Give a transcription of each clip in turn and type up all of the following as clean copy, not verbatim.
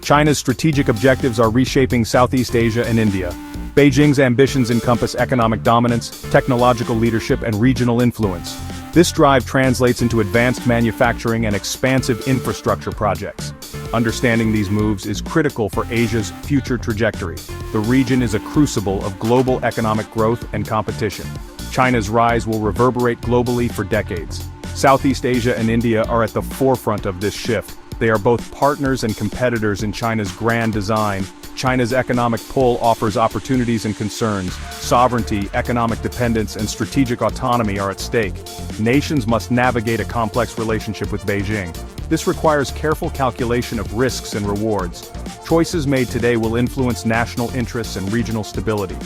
China's strategic objectives are reshaping Southeast Asia and India. Beijing's ambitions encompass economic dominance, technological leadership, and regional influence. This drive translates into advanced manufacturing and expansive infrastructure projects. Understanding these moves is critical for Asia's future trajectory. The region is a crucible of global economic growth and competition. China's rise will reverberate globally for decades. Southeast Asia and India are at the forefront of this shift. They are both partners and competitors in China's grand design. China's economic pull offers opportunities and concerns. Sovereignty, economic dependence, and strategic autonomy are at stake. Nations must navigate a complex relationship with Beijing. This requires careful calculation of risks and rewards. Choices made today will influence national interests and regional stability.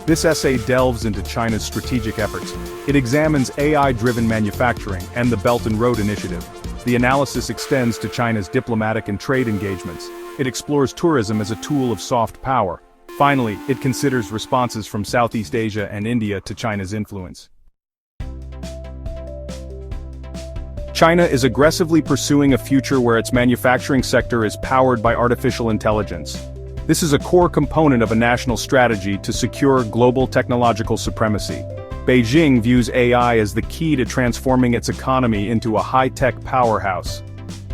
This essay delves into China's strategic efforts. It examines AI-driven manufacturing and the Belt and Road Initiative. The analysis extends to China's diplomatic and trade engagements. It explores tourism as a tool of soft power. Finally, it considers responses from Southeast Asia and India to China's influence. China is aggressively pursuing a future where its manufacturing sector is powered by artificial intelligence. This is a core component of a national strategy to secure global technological supremacy. Beijing views AI as the key to transforming its economy into a high-tech powerhouse.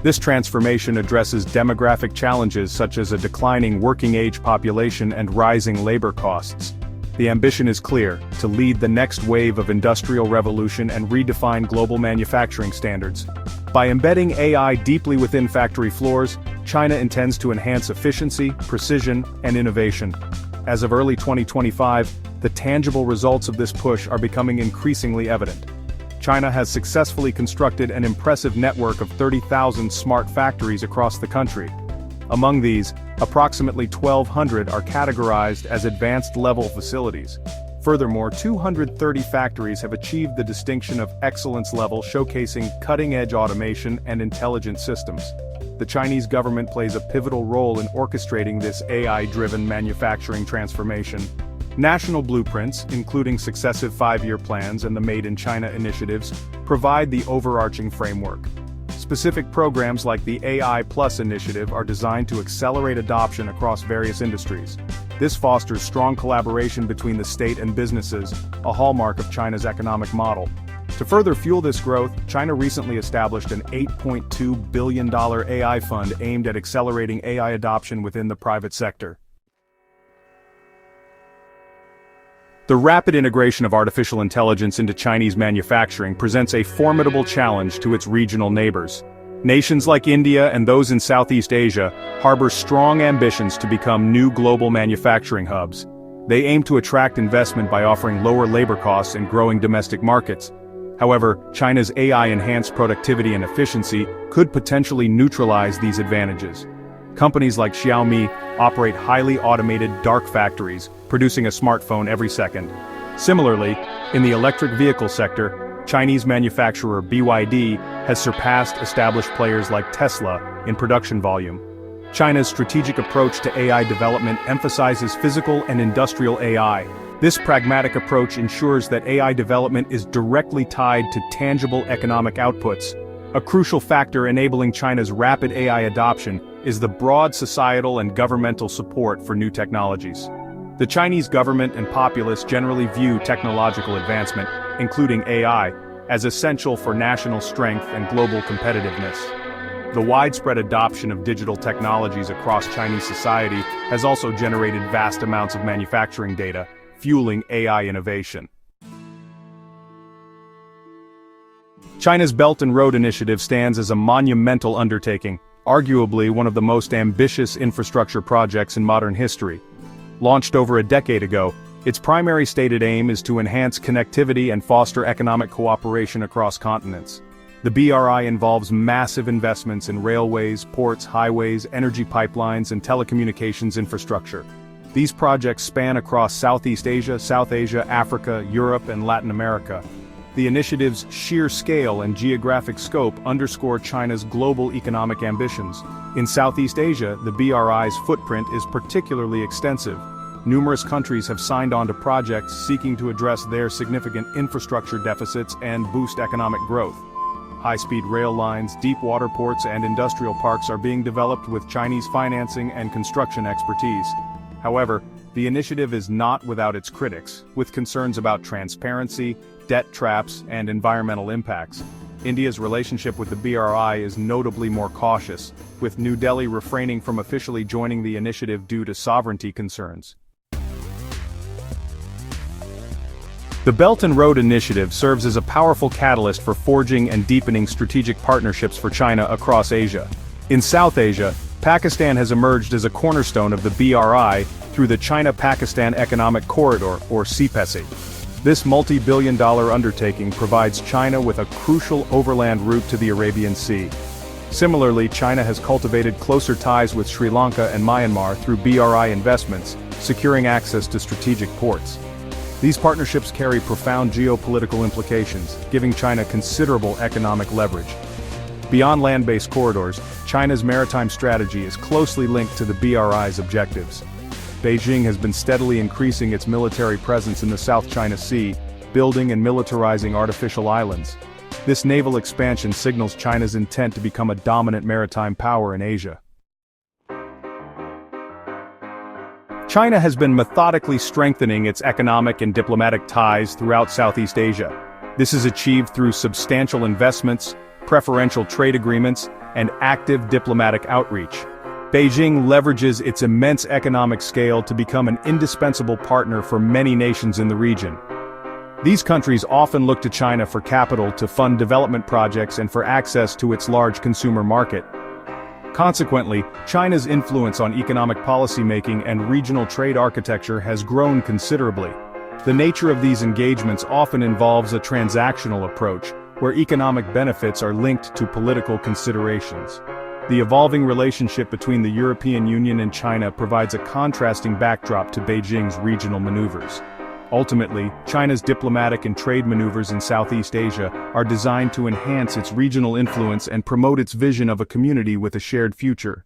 This transformation addresses demographic challenges such as a declining working-age population and rising labor costs. The ambition is clear: to lead the next wave of industrial revolution and redefine global manufacturing standards. By embedding AI deeply within factory floors, China intends to enhance efficiency, precision, and innovation. As of early 2025, the tangible results of this push are becoming increasingly evident. China has successfully constructed an impressive network of 30,000 smart factories across the country. Among these, approximately 1,200 are categorized as advanced-level facilities. Furthermore, 230 factories have achieved the distinction of excellence level, showcasing cutting-edge automation and intelligent systems. The Chinese government plays a pivotal role in orchestrating this AI-driven manufacturing transformation. National blueprints, including successive 5-year plans and the Made in China initiatives, provide the overarching framework. Specific programs like the AI Plus initiative are designed to accelerate adoption across various industries. This fosters strong collaboration between the state and businesses, a hallmark of China's economic model. To further fuel this growth, China recently established an $8.2 billion AI fund aimed at accelerating AI adoption within the private sector. The rapid integration of artificial intelligence into Chinese manufacturing presents a formidable challenge to its regional neighbors. Nations like India and those in Southeast Asia harbor strong ambitions to become new global manufacturing hubs. They aim to attract investment by offering lower labor costs and growing domestic markets. However, China's AI-enhanced productivity and efficiency could potentially neutralize these advantages. Companies like Xiaomi operate highly automated dark factories, producing a smartphone every second. Similarly, in the electric vehicle sector, Chinese manufacturer BYD has surpassed established players like Tesla in production volume. China's strategic approach to AI development emphasizes physical and industrial AI. This pragmatic approach ensures that AI development is directly tied to tangible economic outputs. A crucial factor enabling China's rapid AI adoption is the broad societal and governmental support for new technologies. The Chinese government and populace generally view technological advancement, including AI, as essential for national strength and global competitiveness. The widespread adoption of digital technologies across Chinese society has also generated vast amounts of manufacturing data, fueling AI innovation. China's Belt and Road Initiative stands as a monumental undertaking, arguably one of the most ambitious infrastructure projects in modern history. Launched over a decade ago, its primary stated aim is to enhance connectivity and foster economic cooperation across continents. The BRI involves massive investments in railways, ports, highways, energy pipelines, and telecommunications infrastructure. These projects span across Southeast Asia, South Asia, Africa, Europe, and Latin America. The initiative's sheer scale and geographic scope underscore China's global economic ambitions. In Southeast Asia, the BRI's footprint is particularly extensive. Numerous countries have signed on to projects seeking to address their significant infrastructure deficits and boost economic growth. High-speed rail lines, deep water ports and industrial parks are being developed with Chinese financing and construction expertise. However, the initiative is not without its critics, with concerns about transparency, debt traps, and environmental impacts. India's relationship with the BRI is notably more cautious, with New Delhi refraining from officially joining the initiative due to sovereignty concerns. The Belt and Road Initiative serves as a powerful catalyst for forging and deepening strategic partnerships for China across Asia. In South Asia, Pakistan has emerged as a cornerstone of the BRI through the China-Pakistan Economic Corridor, or CPECI. This multi-billion-dollar undertaking provides China with a crucial overland route to the Arabian Sea. Similarly, China has cultivated closer ties with Sri Lanka and Myanmar through BRI investments, securing access to strategic ports. These partnerships carry profound geopolitical implications, giving China considerable economic leverage. Beyond land-based corridors, China's maritime strategy is closely linked to the BRI's objectives. Beijing has been steadily increasing its military presence in the South China Sea, building and militarizing artificial islands. This naval expansion signals China's intent to become a dominant maritime power in Asia. China has been methodically strengthening its economic and diplomatic ties throughout Southeast Asia. This is achieved through substantial investments, preferential trade agreements, and active diplomatic outreach. Beijing leverages its immense economic scale to become an indispensable partner for many nations in the region. These countries often look to China for capital to fund development projects and for access to its large consumer market. Consequently, China's influence on economic policymaking and regional trade architecture has grown considerably. The nature of these engagements often involves a transactional approach, where economic benefits are linked to political considerations. The evolving relationship between the European Union and China provides a contrasting backdrop to Beijing's regional maneuvers. Ultimately, China's diplomatic and trade maneuvers in Southeast Asia are designed to enhance its regional influence and promote its vision of a community with a shared future.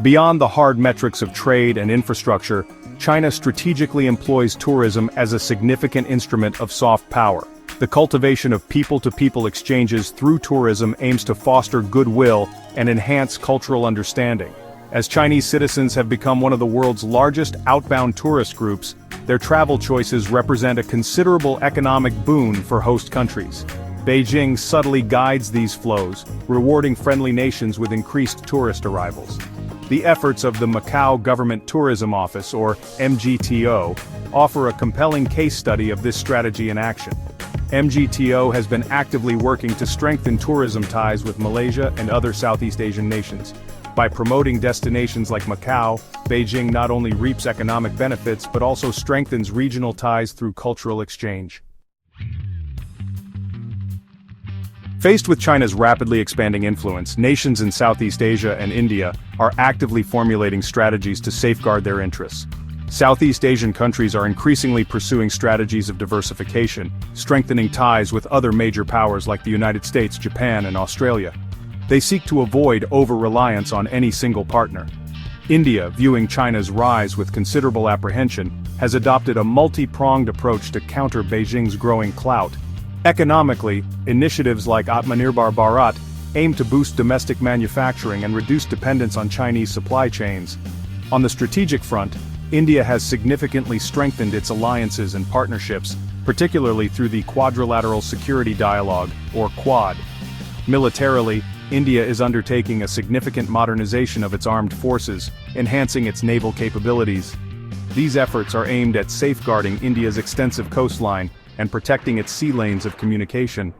Beyond the hard metrics of trade and infrastructure, China strategically employs tourism as a significant instrument of soft power. The cultivation of people-to-people exchanges through tourism aims to foster goodwill and enhance cultural understanding. As Chinese citizens have become one of the world's largest outbound tourist groups, their travel choices represent a considerable economic boon for host countries. Beijing subtly guides these flows, rewarding friendly nations with increased tourist arrivals. The efforts of the Macau Government Tourism Office, or MGTO, offer a compelling case study of this strategy in action. MGTO has been actively working to strengthen tourism ties with Malaysia and other Southeast Asian nations. By promoting destinations like Macau, Beijing not only reaps economic benefits but also strengthens regional ties through cultural exchange. Faced with China's rapidly expanding influence, nations in Southeast Asia and India are actively formulating strategies to safeguard their interests. Southeast Asian countries are increasingly pursuing strategies of diversification, strengthening ties with other major powers like the United States, Japan, and Australia. They seek to avoid over-reliance on any single partner. India, viewing China's rise with considerable apprehension, has adopted a multi-pronged approach to counter Beijing's growing clout. Economically, initiatives like Atmanirbhar Bharat aim to boost domestic manufacturing and reduce dependence on Chinese supply chains. On the strategic front, India has significantly strengthened its alliances and partnerships, particularly through the Quadrilateral Security Dialogue, or Quad. Militarily, India is undertaking a significant modernization of its armed forces, enhancing its naval capabilities. These efforts are aimed at safeguarding India's extensive coastline and protecting its sea lanes of communication.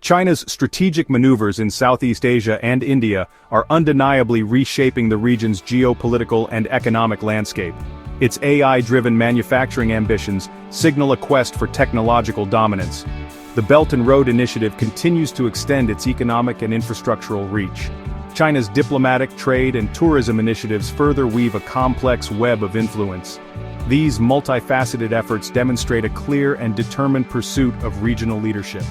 China's strategic maneuvers in Southeast Asia and India are undeniably reshaping the region's geopolitical and economic landscape. Its AI-driven manufacturing ambitions signal a quest for technological dominance. The Belt and Road Initiative continues to extend its economic and infrastructural reach. China's diplomatic, trade, and tourism initiatives further weave a complex web of influence. These multifaceted efforts demonstrate a clear and determined pursuit of regional leadership.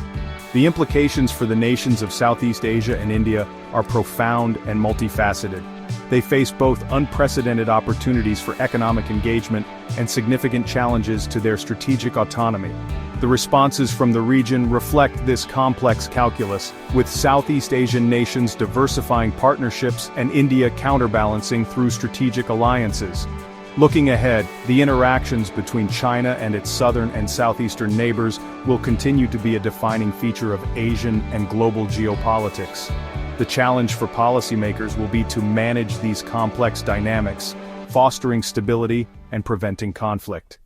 The implications for the nations of Southeast Asia and India are profound and multifaceted. They face both unprecedented opportunities for economic engagement and significant challenges to their strategic autonomy. The responses from the region reflect this complex calculus, with Southeast Asian nations diversifying partnerships and India counterbalancing through strategic alliances. Looking ahead, the interactions between China and its southern and southeastern neighbors will continue to be a defining feature of Asian and global geopolitics. The challenge for policymakers will be to manage these complex dynamics, fostering stability and preventing conflict.